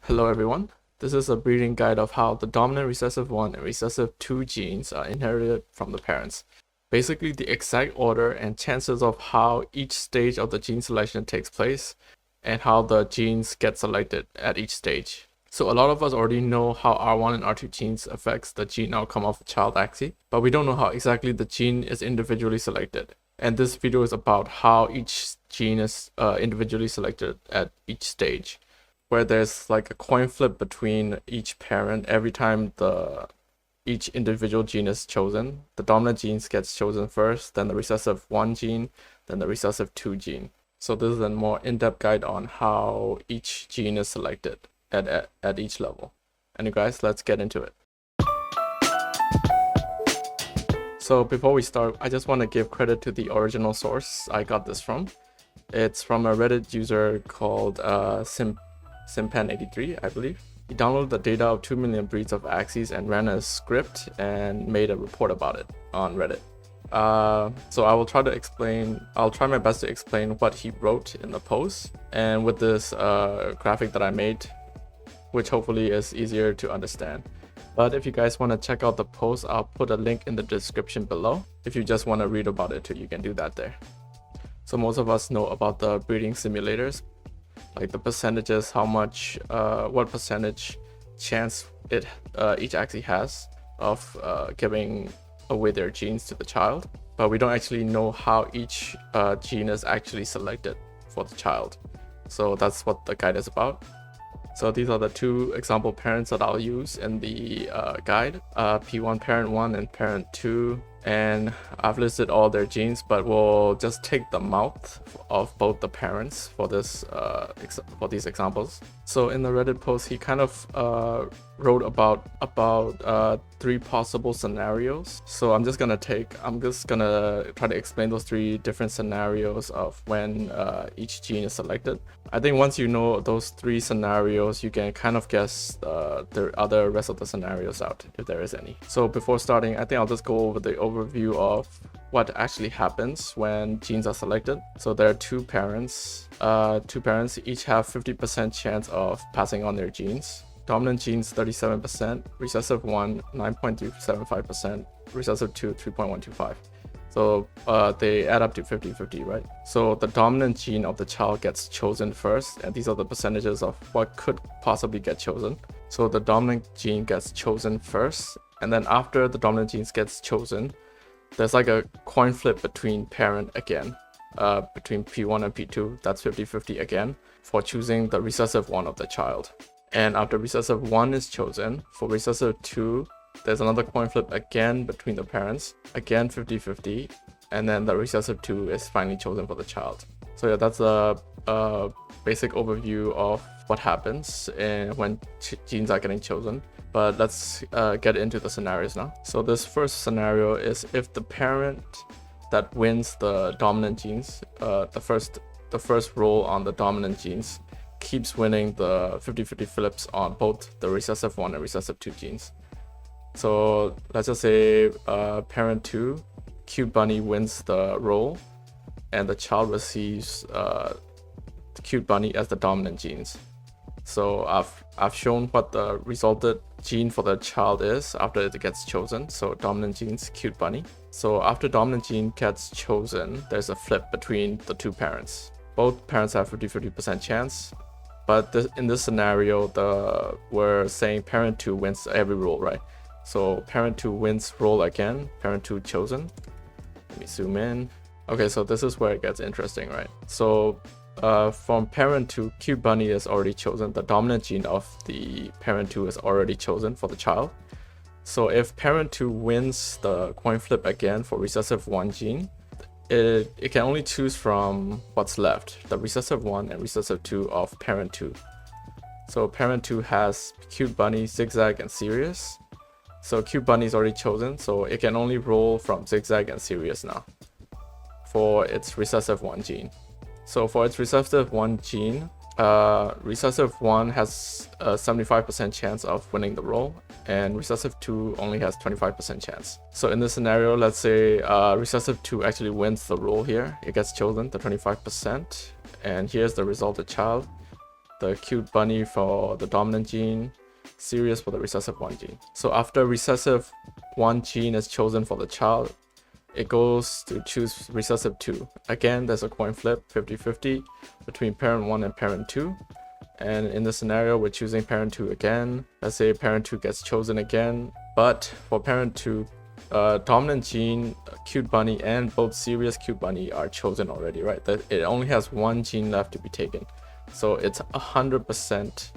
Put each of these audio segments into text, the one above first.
Hello everyone, this is a breeding guide of how the dominant recessive 1 and recessive 2 genes are inherited from the parents. Basically the exact order and chances of how each stage of the gene selection takes place and how the genes get selected at each stage. So a lot of us already know how R1 and R2 genes affects the gene outcome of a child axie, but we don't know how exactly the gene is individually selected. And this video is about how each gene is individually selected at each stage, where there's like a coin flip between each parent every time each individual gene is chosen. The dominant genes gets chosen first, then the recessive 1 gene, then the recessive 2 gene. So this is a more in-depth guide on how each gene is selected at each level. And you guys, let's get into it. So before we start, I just want to give credit to the original source I got this from. It's from a Reddit user called Simpan83, I believe. He downloaded the data of 2 million breeds of axies and ran a script and made a report about it on Reddit. So I'll try my best to explain what he wrote in the post, and with this graphic that I made, which hopefully is easier to understand. But if you guys want to check out the post, I'll put a link in the description below. If you just want to read about it too, you can do that there. So most of us know about the breeding simulators, like the percentages, how much, what percentage chance each axie has of giving away their genes to the child. But we don't actually know how each gene is actually selected for the child. So that's what the guide is about. So these are the two example parents that I'll use in the guide, P1 parent 1 and parent 2. And I've listed all their genes, but we'll just take the mouth of both the parents for this for these examples. So in the Reddit post, he kind of wrote about 3 possible scenarios. So I'm just gonna try to explain those 3 different scenarios of when each gene is selected. I think once you know those 3 scenarios, you can kind of guess the rest of the scenarios out, if there is any. So before starting, I think I'll just go over the overview of what actually happens when genes are selected. So there are 2 parents. 2 parents each have 50% chance of passing on their genes. Dominant genes 37%, recessive 1 9.375%, recessive 2 3.125. So they add up to 50-50, right? So the dominant gene of the child gets chosen first, and these are the percentages of what could possibly get chosen. So the dominant gene gets chosen first, and then after the dominant genes gets chosen, there's like a coin flip between parent again, between P1 and P2. That's 50-50 again for choosing the recessive 1 of the child. And after recessive 1 is chosen, for recessive 2, there's another coin flip again between the parents, again 50-50, and then the recessive 2 is finally chosen for the child. So yeah, that's a basic overview of what happens when genes are getting chosen. But let's get into the scenarios now. So this first scenario is if the parent that wins the dominant genes, the first roll on the dominant genes, keeps winning the 50-50 flips on both the recessive 1 and recessive 2 genes. So let's just say parent 2, Cute Bunny, wins the roll, and the child receives the Cute Bunny as the dominant genes. So I've shown what the resulted gene for the child is after it gets chosen. So dominant genes, Cute Bunny. So after dominant gene gets chosen, there's a flip between the 2 parents. Both parents have 50-50% chance. But in this scenario, we're saying parent 2 wins every roll, right? So parent 2 wins roll again, parent 2 chosen. Let me zoom in. Okay, so this is where it gets interesting, right? So from parent 2, Cute Bunny is already chosen. The dominant gene of the parent 2 is already chosen for the child. So if parent 2 wins the coin flip again for recessive 1 gene, it can only choose from what's left, the recessive 1 and recessive 2 of parent 2. So parent 2 has Cute Bunny, Zigzag, and Serious. So Cute Bunny is already chosen, so it can only roll from Zigzag and Serious now for its recessive 1 gene. So for its recessive 1 gene, recessive 1 has a 75% chance of winning the roll, and recessive 2 only has 25% chance. So in this scenario, let's say recessive 2 actually wins the roll here. It gets chosen, the 25%, and here's the resulted child. the cute bunny for the dominant gene, Sirius for the recessive 1 gene. So after recessive 1 gene is chosen for the child, it goes to choose recessive 2. Again, there's a coin flip, 50-50, between parent 1 and parent 2. And in this scenario, we're choosing parent 2 again. Let's say parent 2 gets chosen again, but for parent 2, dominant gene, cute bunny, and both Sirius cute bunny are chosen already, right? It only has 1 gene left to be taken. So it's 100%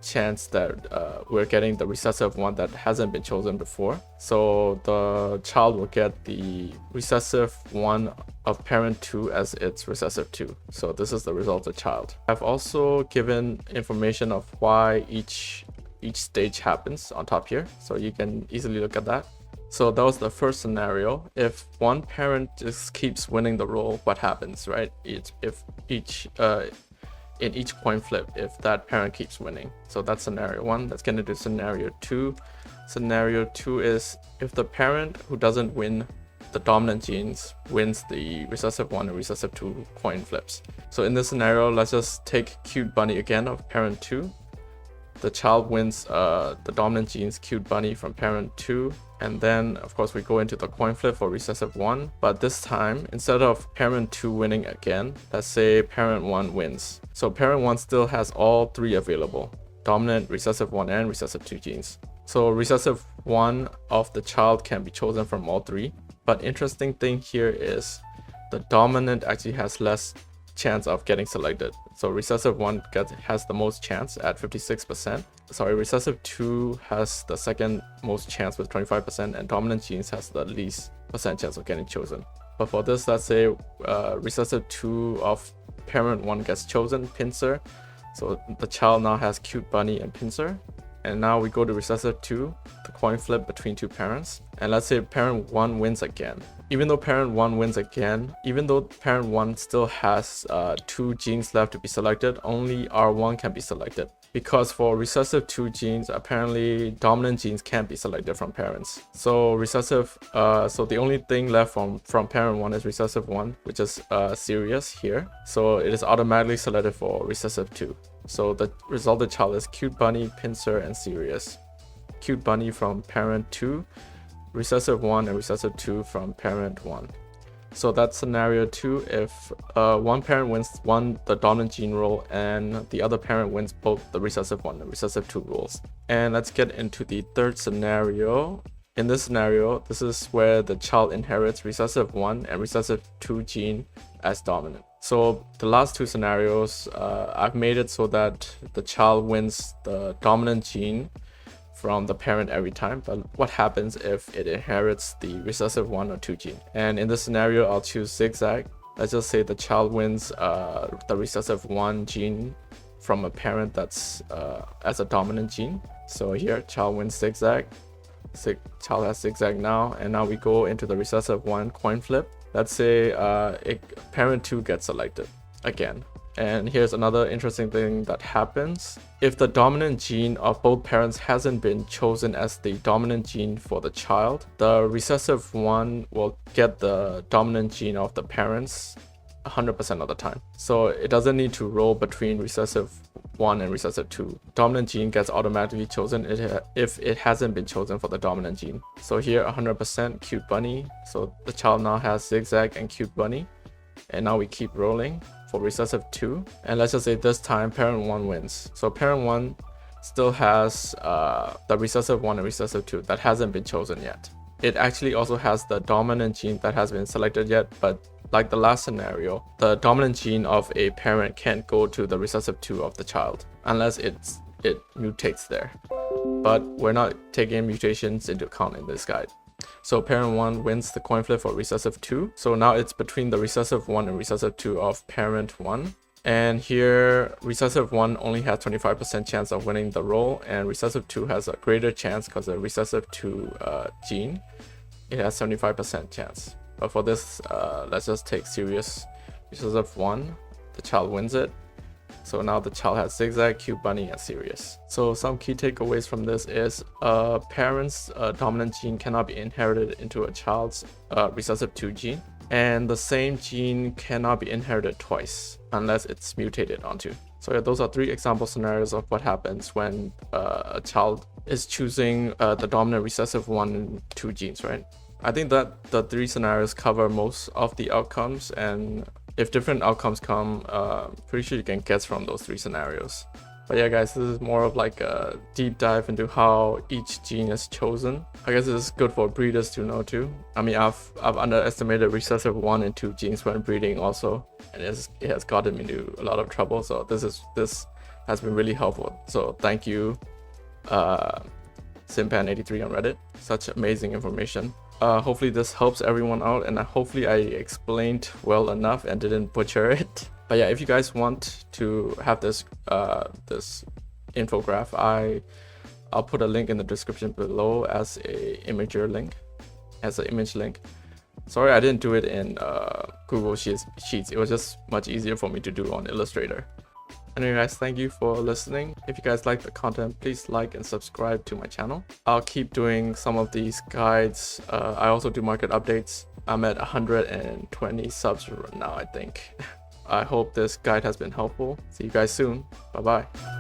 chance that we're getting the recessive one that hasn't been chosen before. So the child will get the recessive one of parent 2 as its recessive 2. So this is the result of the child. I've also given information of why each stage happens on top here, so you can easily look at that. So that was the first scenario. If one parent just keeps winning the role, what happens, right? In each coin flip, if that parent keeps winning. So that's scenario 1. Let's get into scenario 2. Scenario 2 is if the parent who doesn't win the dominant genes wins the recessive 1 and recessive 2 coin flips. So in this scenario, let's just take cute bunny again of parent 2. The child wins the dominant genes cute bunny from parent 2. And then, of course, we go into the coin flip for recessive 1. But this time, instead of parent 2 winning again, let's say parent 1 wins. So parent 1 still has all 3 available: dominant, recessive 1, and recessive 2 genes. So recessive 1 of the child can be chosen from all 3. But interesting thing here is the dominant actually has less chance of getting selected. So recessive 1 has the most chance at 56%. Sorry, recessive 2 has the second most chance with 25%, and dominant genes has the least percent chance of getting chosen. But for this, let's say recessive 2 of parent 1 gets chosen, pincer. So the child now has cute bunny and pincer. And now we go to recessive 2, the coin flip between 2 parents. And let's say parent 1 wins again. Even though parent 1 wins again, even though parent 1 still has 2 genes left to be selected, only R1 can be selected. Because for recessive 2 genes, apparently dominant genes can't be selected from parents. So recessive, so the only thing left from parent 1 is recessive 1, which is Sirius here. So it is automatically selected for recessive 2. So the resulted child is cute bunny, pincer, and Sirius. Cute bunny from parent 2, recessive 1, and recessive 2 from parent 1. So that's scenario 2 if one parent wins the dominant gene role and the other parent wins both the recessive 1 and recessive 2 roles. And let's get into the third scenario. In this scenario, this is where the child inherits recessive 1 and recessive 2 gene as dominant. So the last 2 scenarios, I've made it so that the child wins the dominant gene from the parent every time, but what happens if it inherits the recessive 1 or 2 gene? And in this scenario, I'll choose zigzag. Let's just say the child wins the recessive 1 gene from a parent that's as a dominant gene. So here, child wins zigzag. Child has zigzag now, and now we go into the recessive 1 coin flip. Let's say parent 2 gets selected again. And here's another interesting thing that happens. If the dominant gene of both parents hasn't been chosen as the dominant gene for the child, the recessive 1 will get the dominant gene of the parents 100% of the time. So it doesn't need to roll between recessive 1 and recessive 2. Dominant gene gets automatically chosen if it hasn't been chosen for the dominant gene. So here 100% cute bunny. So the child now has zigzag and cute bunny. And now we keep rolling for recessive 2. And let's just say this time parent 1 wins. So parent 1 still has the recessive 1 and recessive 2 that hasn't been chosen yet. It actually also has the dominant gene that has been selected yet, but like the last scenario, the dominant gene of a parent can't go to the recessive 2 of the child unless it mutates there. But we're not taking mutations into account in this guide. So parent 1 wins the coin flip for recessive 2. So now it's between the recessive 1 and recessive 2 of parent 1. And here recessive 1 only has 25% chance of winning the role, and recessive 2 has a greater chance because the recessive 2 gene, it has 75% chance. But for this, let's just take Sirius recessive 1. The child wins it. So now the child has zigzag, cute bunny, and Sirius. So some key takeaways from this is a parent's dominant gene cannot be inherited into a child's recessive 2 gene. And the same gene cannot be inherited twice unless it's mutated onto. So yeah, those are 3 example scenarios of what happens when a child is choosing the dominant recessive 1 and 2 genes, right? I think that the 3 scenarios cover most of the outcomes, and if different outcomes come, pretty sure you can guess from those 3 scenarios. But yeah, guys, this is more of like a deep dive into how each gene is chosen. I guess this is good for breeders to know too. I mean, I've underestimated recessive 1 and 2 genes when breeding also, and it has gotten me into a lot of trouble. So this has been really helpful. So thank you, Simpan83 on Reddit. Such amazing information. Hopefully this helps everyone out, and hopefully I explained well enough and didn't butcher it. But yeah, if you guys want to have this this infograph, I'll put a link in the description below as an image link. Sorry, I didn't do it in Google Sheets. It was just much easier for me to do on Illustrator. Anyway, guys, thank you for listening. If you guys like the content, please like and subscribe to my channel. I'll keep doing some of these guides. I also do market updates. I'm at 120 subs right now, I think. I hope this guide has been helpful. See you guys soon. Bye bye.